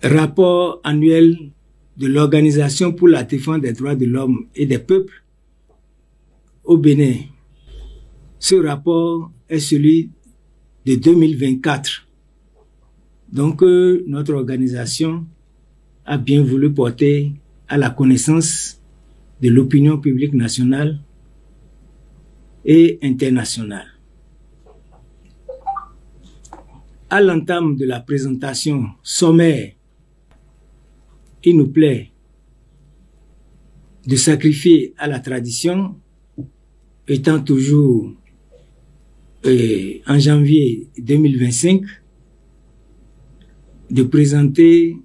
rapport annuel de l'Organisation pour la défense des droits de l'homme et des peuples au Bénin. Ce rapport est celui de 2024. Donc, notre organisation a bien voulu porter à la connaissance de l'opinion publique nationale et internationale. À l'entame de la présentation sommaire, il nous plaît de sacrifier à la tradition, étant toujours en janvier 2025, de présenter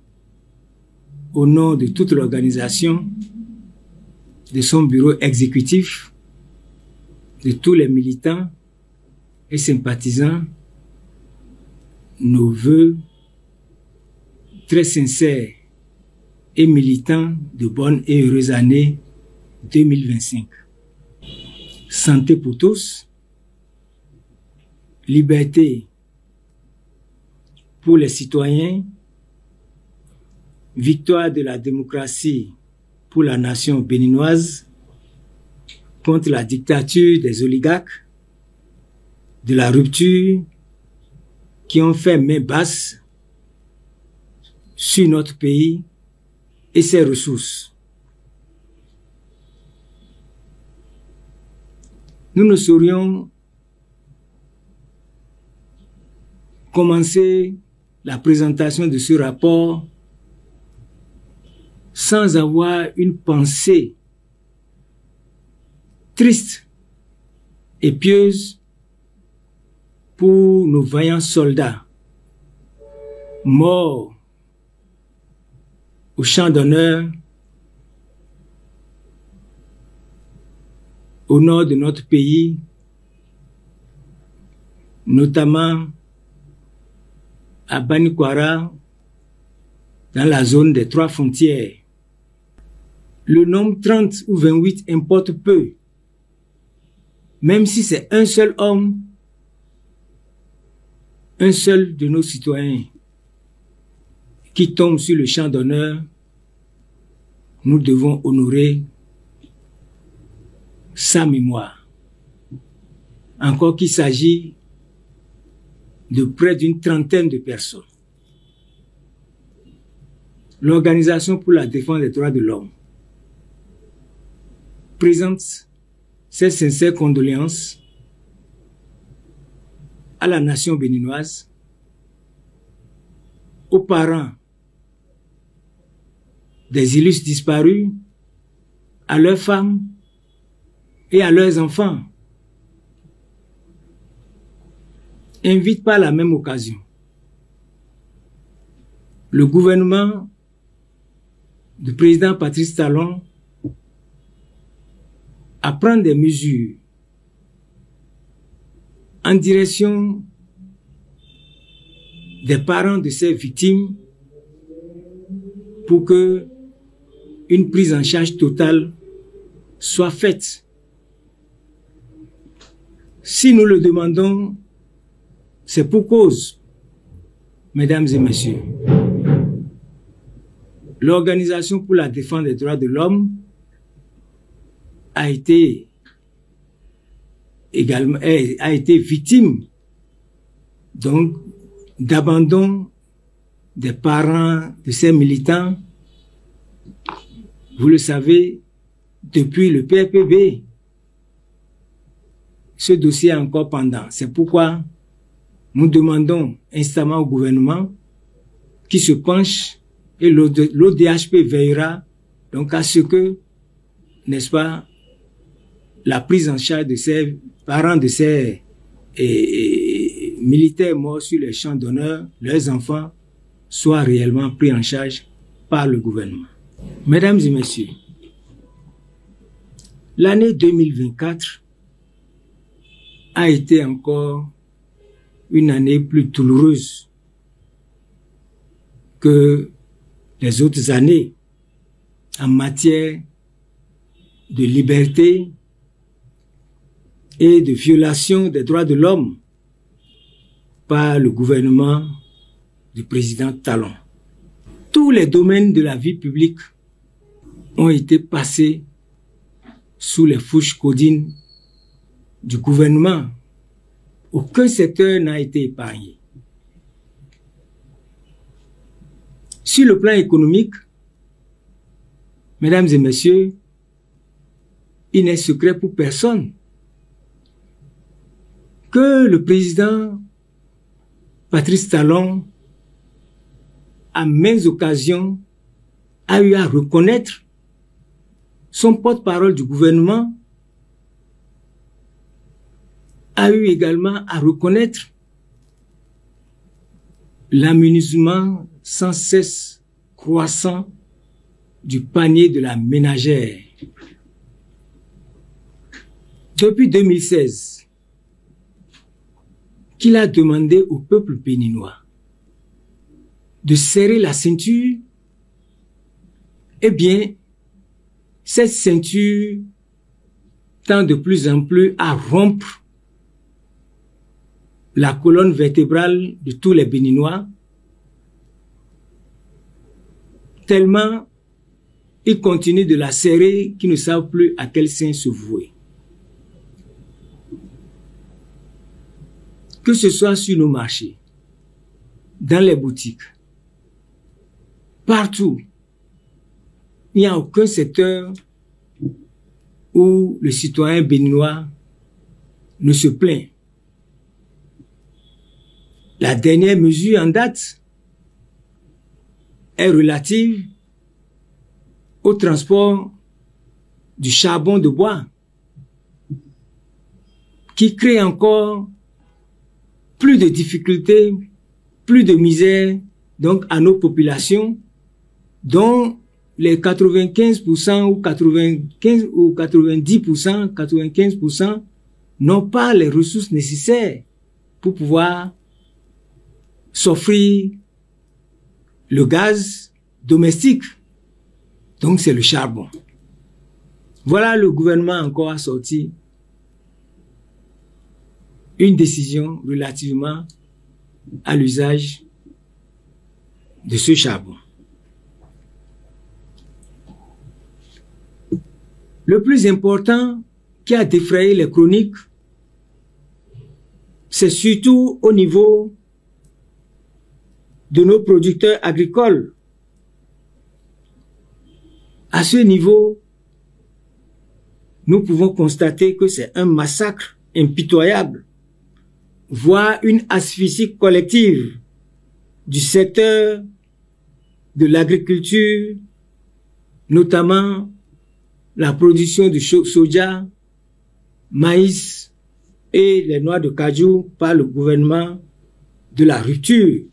au nom de toute l'organisation, de son bureau exécutif, de tous les militants et sympathisants, nos vœux très sincères et militants de bonne et heureuse année 2025. Santé pour tous, liberté pour les citoyens, victoire de la démocratie pour la nation béninoise contre la dictature des oligarques, de la rupture qui ont fait main basse sur notre pays et ses ressources. Nous ne saurions commencer la présentation de ce rapport sans avoir une pensée triste et pieuse pour nos vaillants soldats morts au champ d'honneur au nord de notre pays, notamment à Banikwara, dans la zone des 3 frontières. Le nombre 30 ou 28 importe peu. Même si c'est un seul homme, un seul de nos citoyens qui tombe sur le champ d'honneur, nous devons honorer sa mémoire. Encore qu'il s'agit de près d'une trentaine de personnes. L'Organisation pour la défense des droits de l'homme présente ses sincères condoléances à la nation béninoise, aux parents des illustres disparus, à leurs femmes et à leurs enfants. Invite par la même occasion le gouvernement du président Patrice Talon à prendre des mesures en direction des parents de ces victimes pour que une prise en charge totale soit faite. Si nous le demandons, c'est pour cause, mesdames et messieurs. L'Organisation pour la défense des droits de l'homme a été victime donc d'abandon des parents de ces militants. Vous le savez, depuis le PRPB, ce dossier est encore pendant. C'est pourquoi nous demandons instamment au gouvernement qui se penche et l'ODHP veillera donc à ce que, n'est-ce pas, la prise en charge de ces parents de ces militaires morts sur les champs d'honneur, leurs enfants, soit réellement pris en charge par le gouvernement. Mesdames et messieurs, l'année 2024 a été encore une année plus douloureuse que les autres années en matière de liberté et de violation des droits de l'homme par le gouvernement du président Talon. tous les domaines de la vie publique ont été passés sous les fourches caudines du gouvernement. Aucun secteur n'a été épargné. Sur le plan économique, mesdames et messieurs, il n'est secret pour personne que le président Patrice Talon, à maintes occasions, a eu à reconnaître son porte-parole du gouvernement, a eu également à reconnaître l'amenuisement sans cesse croissant du panier de la ménagère. Depuis 2016, qu'il a demandé au peuple béninois de serrer la ceinture, eh bien, cette ceinture tend de plus en plus à rompre la colonne vertébrale de tous les Béninois, tellement ils continuent de la serrer qu'ils ne savent plus à quel sein se vouer. Que ce soit sur nos marchés, dans les boutiques, partout, il n'y a aucun secteur où le citoyen béninois ne se plaint. La dernière mesure en date est relative au transport du charbon de bois, qui crée encore plus de difficultés, plus de misère donc à nos populations, dont les 95% ou 95 ou 90%, 95% n'ont pas les ressources nécessaires pour pouvoir s'offrir le gaz domestique. Donc c'est le charbon. Voilà, le gouvernement encore a sorti une décision relativement à l'usage de ce charbon. Le plus important qui a défrayé les chroniques, c'est surtout au niveau de nos producteurs agricoles. À ce niveau, nous pouvons constater que c'est un massacre impitoyable, voire une asphyxie collective du secteur de l'agriculture, notamment la production de soja, maïs et les noix de cajou par le gouvernement de la rupture.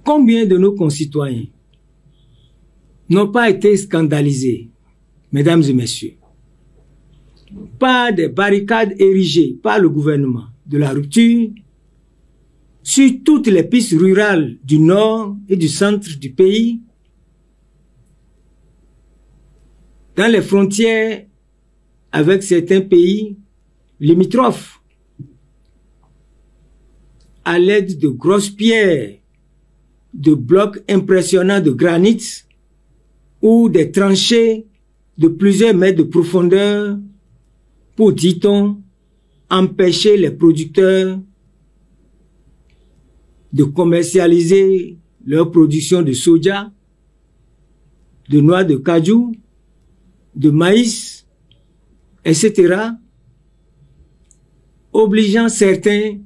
Combien de nos concitoyens n'ont pas été scandalisés, mesdames et messieurs, par des barricades érigées par le gouvernement de la rupture sur toutes les pistes rurales du nord et du centre du pays, dans les frontières avec certains pays limitrophes, à l'aide de grosses pierres, de blocs impressionnants de granit ou des tranchées de plusieurs mètres de profondeur pour, dit-on, empêcher les producteurs de commercialiser leur production de soja, de noix de cajou, de maïs, etc., obligeant certains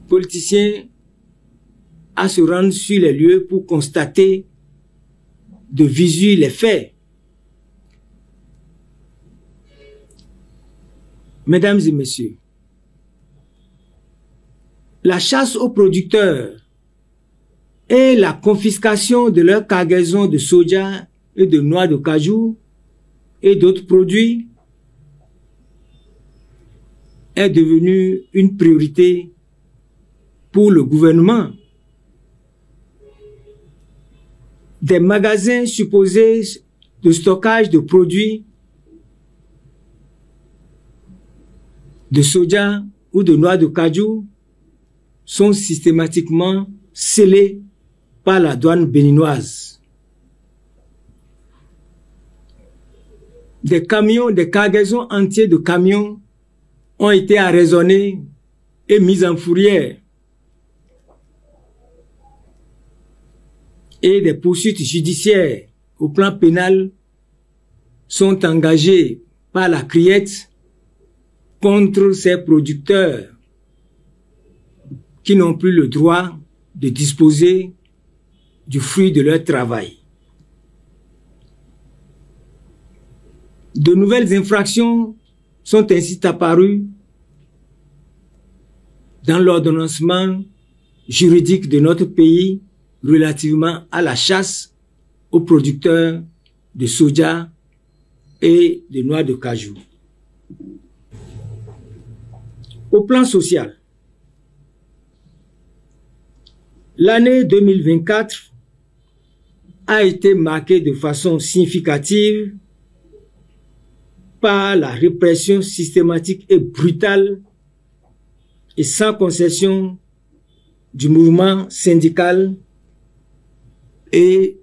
politiciens à se rendre sur les lieux pour constater de visu les faits. Mesdames et messieurs, la chasse aux producteurs et la confiscation de leur cargaison de soja et de noix de cajou et d'autres produits est devenue une priorité pour le gouvernement. Des magasins supposés de stockage de produits de soja ou de noix de cajou sont systématiquement scellés par la douane béninoise. Des camions, des cargaisons entières de camions ont été arraisonnés et mis en fourrière. Et des poursuites judiciaires au plan pénal sont engagées par la criette contre ces producteurs qui n'ont plus le droit de disposer du fruit de leur travail. De nouvelles infractions sont ainsi apparues dans l'ordonnancement juridique de notre pays relativement à la chasse aux producteurs de soja et de noix de cajou. Au plan social, l'année 2024 a été marquée de façon significative par la répression systématique et brutale et sans concession du mouvement syndical et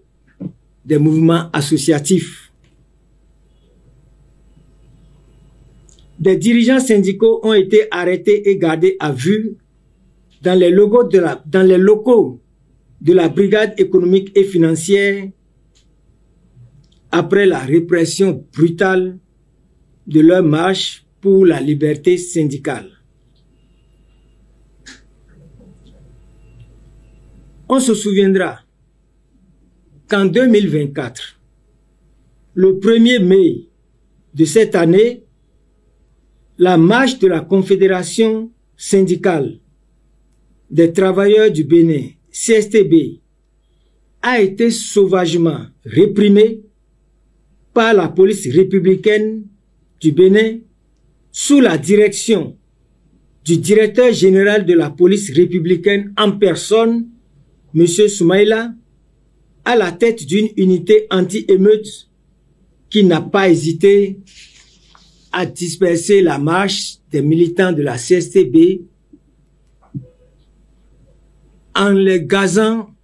des mouvements associatifs. Des dirigeants syndicaux ont été arrêtés et gardés à vue dans les locaux de la brigade économique et financière après la répression brutale de leur marche pour la liberté syndicale. On se souviendra qu'en 2024, le 1er mai de cette année, la marche de la Confédération syndicale des travailleurs du Bénin, CSTB, a été sauvagement réprimée par la police républicaine du Bénin sous la direction du directeur général de la police républicaine en personne, M. Soumaïla, à la tête d'une unité anti-émeute qui n'a pas hésité à disperser la marche des militants de la CSTB en les gazant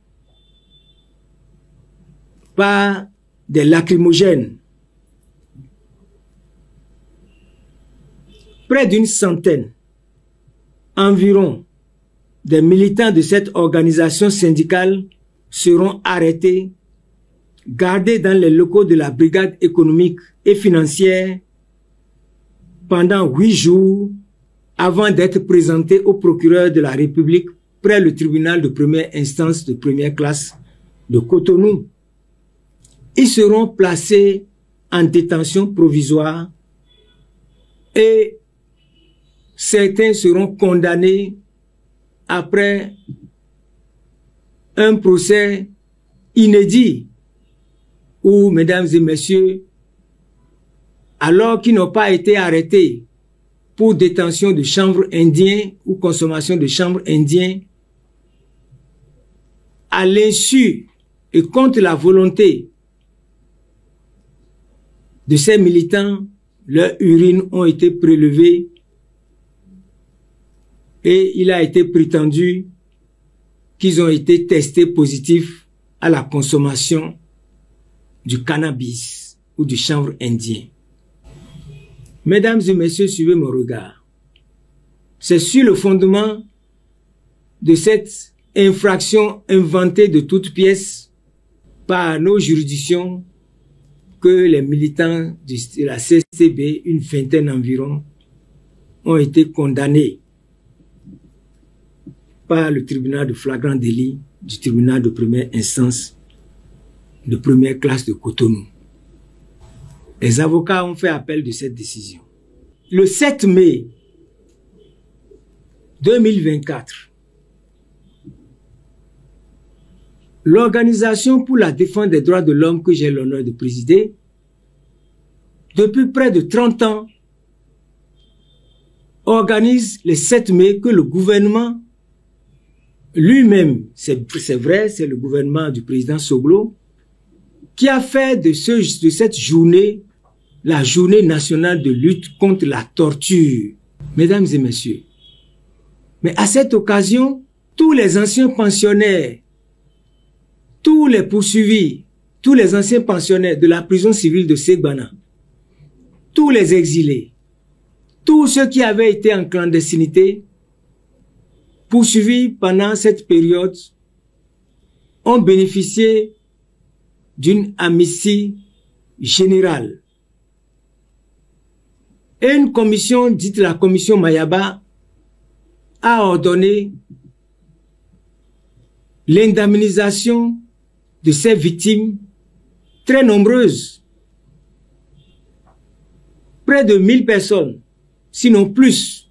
par des lacrymogènes. Près d'une centaine environ des militants de cette organisation syndicale seront arrêtés, gardés dans les locaux de la brigade économique et financière pendant 8 jours avant d'être présentés au procureur de la République près le tribunal de première instance de première classe de Cotonou. Ils seront placés en détention provisoire et certains seront condamnés après un procès inédit où, mesdames et messieurs, alors qu'ils n'ont pas été arrêtés pour détention de chanvre indien ou consommation de chanvre indien, à l'insu et contre la volonté de ces militants, leurs urines ont été prélevées et il a été prétendu qu'ils ont été testés positifs à la consommation du cannabis ou du chanvre indien. Mesdames et messieurs, suivez mon regard. C'est sur le fondement de cette infraction inventée de toutes pièces par nos juridictions que les militants de la CSTB, une vingtaine environ, ont été condamnés par le tribunal de flagrant délit du tribunal de première instance de première classe de Cotonou. Les avocats ont fait appel de cette décision. Le 7 mai 2024, l'Organisation pour la défense des droits de l'homme que j'ai l'honneur de présider, depuis près de 30 ans, organise le 7 mai que le gouvernement lui-même, c'est vrai, c'est le gouvernement du président Soglo, qui a fait de cette journée la journée nationale de lutte contre la torture. Mesdames et messieurs, mais à cette occasion, tous les anciens pensionnaires, tous les poursuivis, tous les anciens pensionnaires de la prison civile de Segbana, tous les exilés, tous ceux qui avaient été en clandestinité, poursuivis pendant cette période, ont bénéficié d'une amnistie générale. Et une commission, dite la commission Mayaba, a ordonné l'indemnisation de ces victimes très nombreuses. Près de 1000 personnes, sinon plus.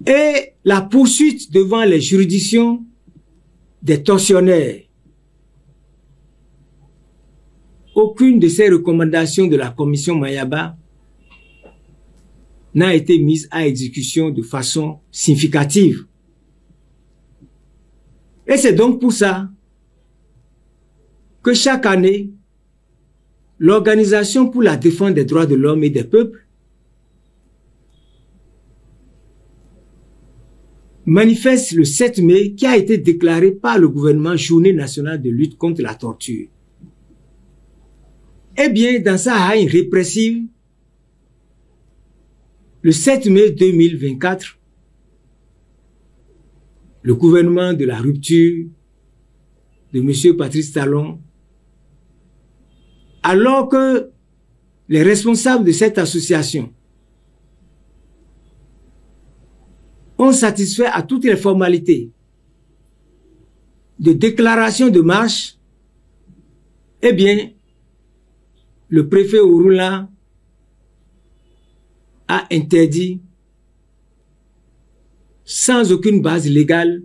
Et la poursuite devant les juridictions des tortionnaires. Aucune de ces recommandations de la commission Mayaba n'a été mise à exécution de façon significative. Et c'est donc pour ça que chaque année, l'Organisation pour la défense des droits de l'homme et des peuples manifeste le 7 mai qui a été déclaré par le gouvernement Journée nationale de lutte contre la torture. Eh bien, dans sa haine répressive, le 7 mai 2024, le gouvernement de la rupture de M. Patrice Talon, alors que les responsables de cette association ont satisfait à toutes les formalités de déclaration de marche, eh bien, le préfet Ouroula a interdit, sans aucune base légale,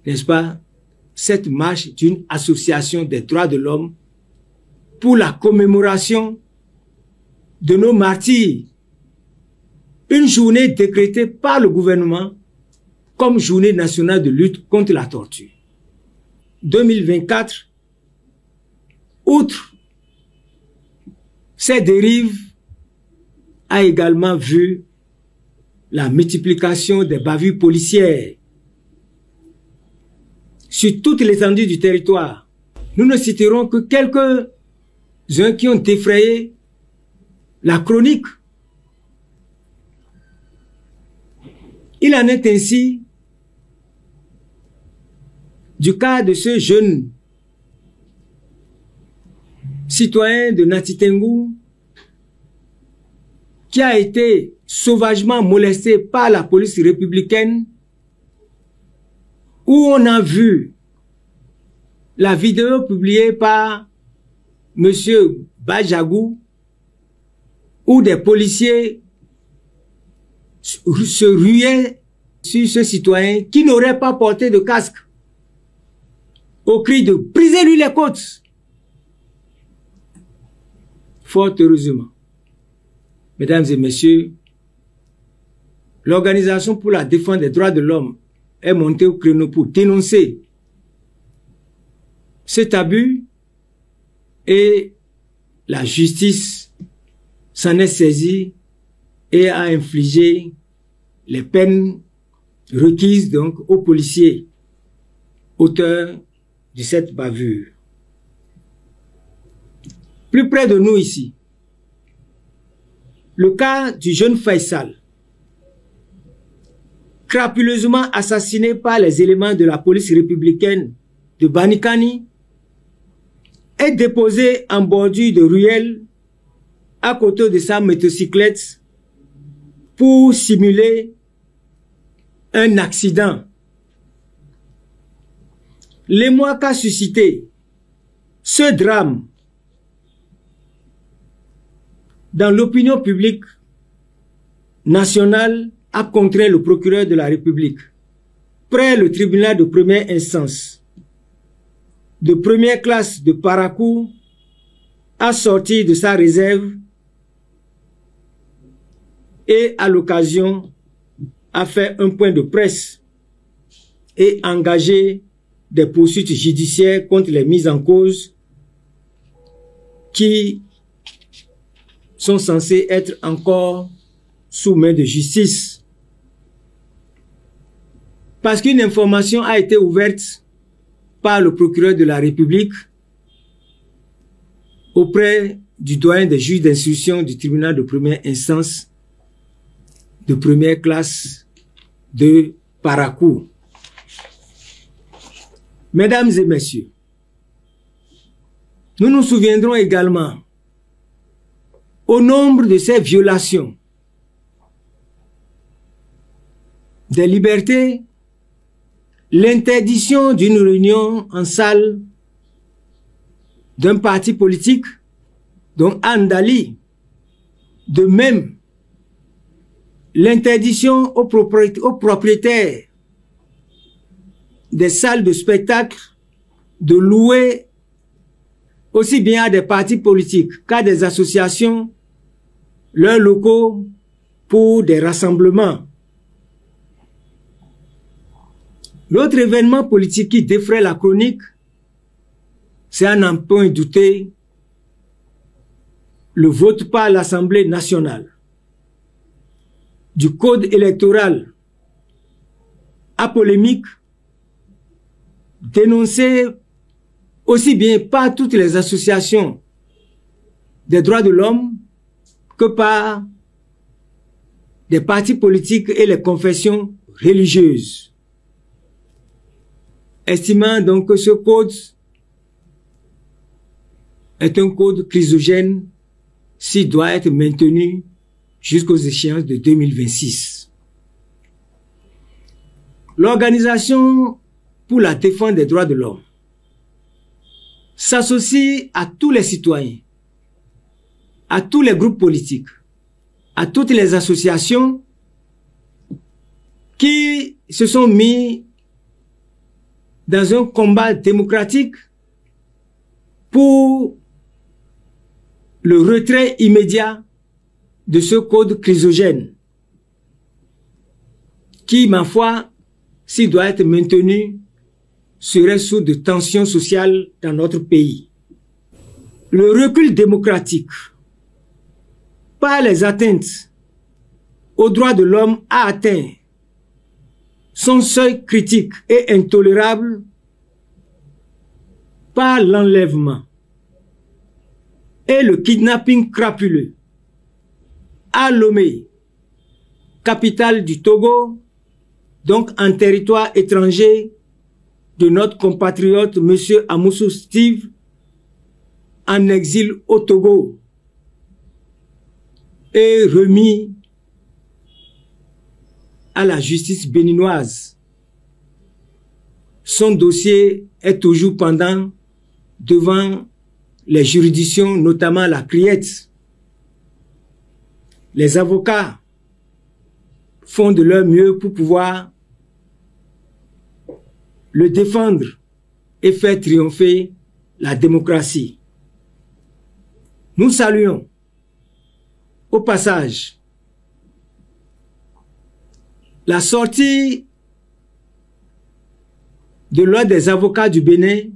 n'est-ce pas, cette marche d'une association des droits de l'homme pour la commémoration de nos martyrs. Une journée décrétée par le gouvernement comme journée nationale de lutte contre la torture. 2024, outre ces dérives, a également vu la multiplication des bavures policières sur toute l'étendue du territoire. Nous ne citerons que quelques-uns qui ont défrayé la chronique. Il en est ainsi du cas de ce jeune citoyen de Natitengu qui a été sauvagement molesté par la police républicaine, où on a vu la vidéo publiée par M. Bajagou, où des policiers se ruaient sur ce citoyen qui n'aurait pas porté de casque, au cri de « brisez-lui les côtes ». Fort heureusement, mesdames et messieurs, l'Organisation pour la défense des droits de l'homme est montée au créneau pour dénoncer cet abus et la justice s'en est saisie et a infligé les peines requises donc aux policiers auteurs de cette bavure. Plus près de nous ici, le cas du jeune Faisal, crapuleusement assassiné par les éléments de la police républicaine de Banikani, est déposé en bordure de ruelle à côté de sa motocyclette pour simuler un accident. L'émoi qu'a suscité ce drame dans l'opinion publique nationale a contraint le procureur de la République, près le tribunal de première instance, de première classe de Parakou, à sortir de sa réserve et à l'occasion a fait un point de presse et engagé des poursuites judiciaires contre les mises en cause qui sont censés être encore sous main de justice. Parce qu'une information a été ouverte par le procureur de la République auprès du doyen des juges d'instruction du tribunal de première instance de première classe de Parakou. Mesdames et messieurs, nous nous souviendrons également au nombre de ces violations des libertés, l'interdiction d'une réunion en salle d'un parti politique, dont Andali, de même l'interdiction aux propriétaires des salles de spectacle de louer aussi bien à des partis politiques qu'à des associations leurs locaux pour des rassemblements. L'autre événement politique qui défraie la chronique, c'est à n'en point douter le vote par l'Assemblée nationale du code électoral à polémique, dénoncé aussi bien par toutes les associations des droits de l'homme que par des partis politiques et les confessions religieuses. Estimant donc que ce code est un code chrysogène s'il doit être maintenu jusqu'aux échéances de 2026. L'Organisation pour la défense des droits de l'homme s'associe à tous les citoyens, à tous les groupes politiques, à toutes les associations qui se sont mis dans un combat démocratique pour le retrait immédiat de ce code chrysogène qui, ma foi, s'il doit être maintenu, serait source de tensions sociales dans notre pays. Le recul démocratique par les atteintes aux droits de l'homme a atteint son seuil critique et intolérable par l'enlèvement et le kidnapping crapuleux à Lomé, capitale du Togo, donc en territoire étranger de notre compatriote M. Amoussou Steve, en exil au Togo, et remis à la justice béninoise. Son dossier est toujours pendant devant les juridictions, notamment la Criette. Les avocats font de leur mieux pour pouvoir le défendre et faire triompher la démocratie. Nous saluons au passage la sortie de l'ordre des avocats du Bénin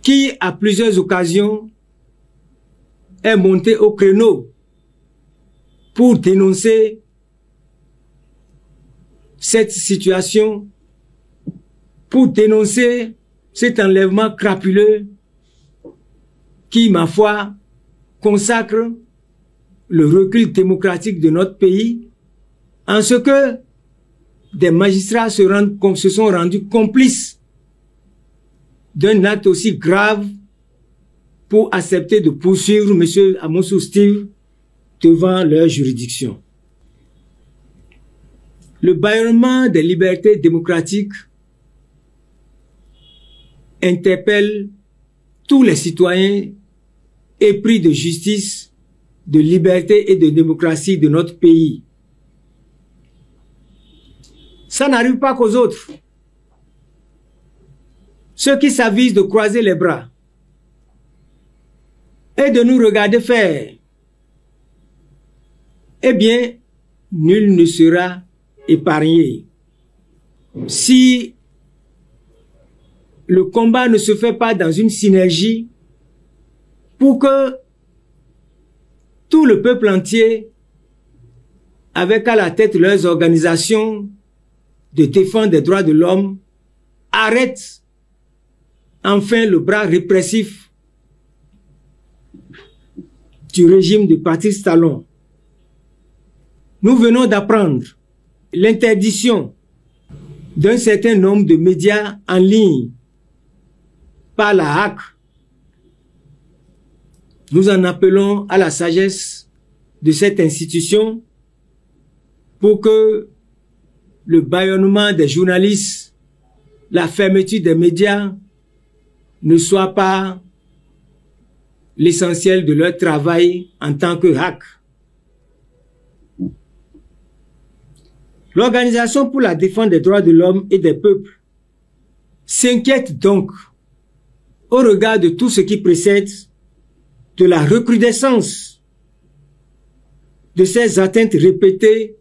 qui, à plusieurs occasions, est monté au créneau pour dénoncer cette situation, pour dénoncer cet enlèvement crapuleux qui, ma foi, consacre le recul démocratique de notre pays, en ce que des magistrats se sont rendus complices d'un acte aussi grave pour accepter de poursuivre M. Amoussou Steve devant leur juridiction. Le bâillonnement des libertés démocratiques interpelle tous les citoyens épris de justice, de liberté et de démocratie de notre pays. Ça n'arrive pas qu'aux autres. Ceux qui s'avisent de croiser les bras et de nous regarder faire, eh bien, nul ne sera épargné. Si le combat ne se fait pas dans une synergie pour que tout le peuple entier, avec à la tête leurs organisations de défense des droits de l'homme, arrête enfin le bras répressif du régime de Patrice Talon. Nous venons d'apprendre l'interdiction d'un certain nombre de médias en ligne par la HAC. Nous en appelons à la sagesse de cette institution pour que le bâillonnement des journalistes, la fermeture des médias ne soit pas l'essentiel de leur travail en tant que HAC. L'Organisation pour la défense des droits de l'homme et des peuples s'inquiète donc, au regard de tout ce qui précède, de la recrudescence de ces atteintes répétées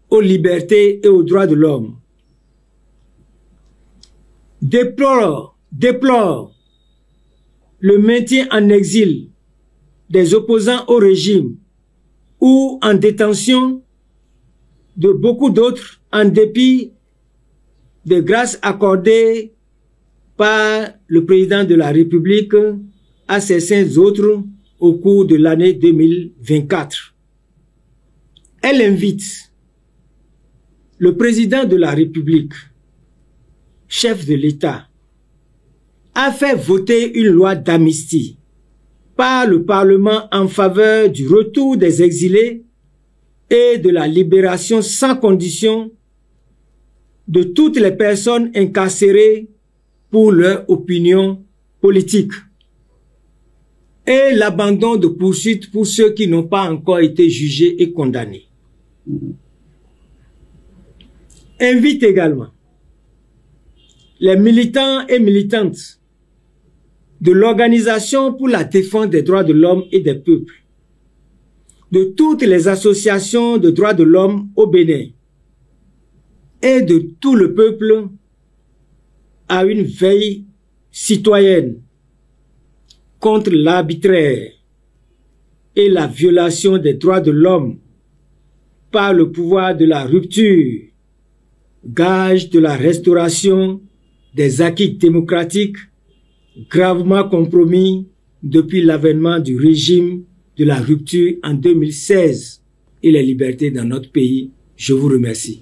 aux libertés et aux droits de l'homme. Déplore le maintien en exil des opposants au régime ou en détention de beaucoup d'autres en dépit des grâces accordées par le président de la République à certains autres au cours de l'année 2024. Elle invite le président de la République, chef de l'État, à faire voter une loi d'amnistie par le Parlement en faveur du retour des exilés et de la libération sans condition de toutes les personnes incarcérées pour leur opinion politique et l'abandon de poursuites pour ceux qui n'ont pas encore été jugés et condamnés. Invite également les militants et militantes de l'Organisation pour la défense des droits de l'homme et des peuples, de toutes les associations de droits de l'homme au Bénin et de tout le peuple à une veille citoyenne contre l'arbitraire et la violation des droits de l'homme par le pouvoir de la rupture, gage de la restauration des acquis démocratiques gravement compromis depuis l'avènement du régime de la rupture en 2016 et les libertés dans notre pays. Je vous remercie.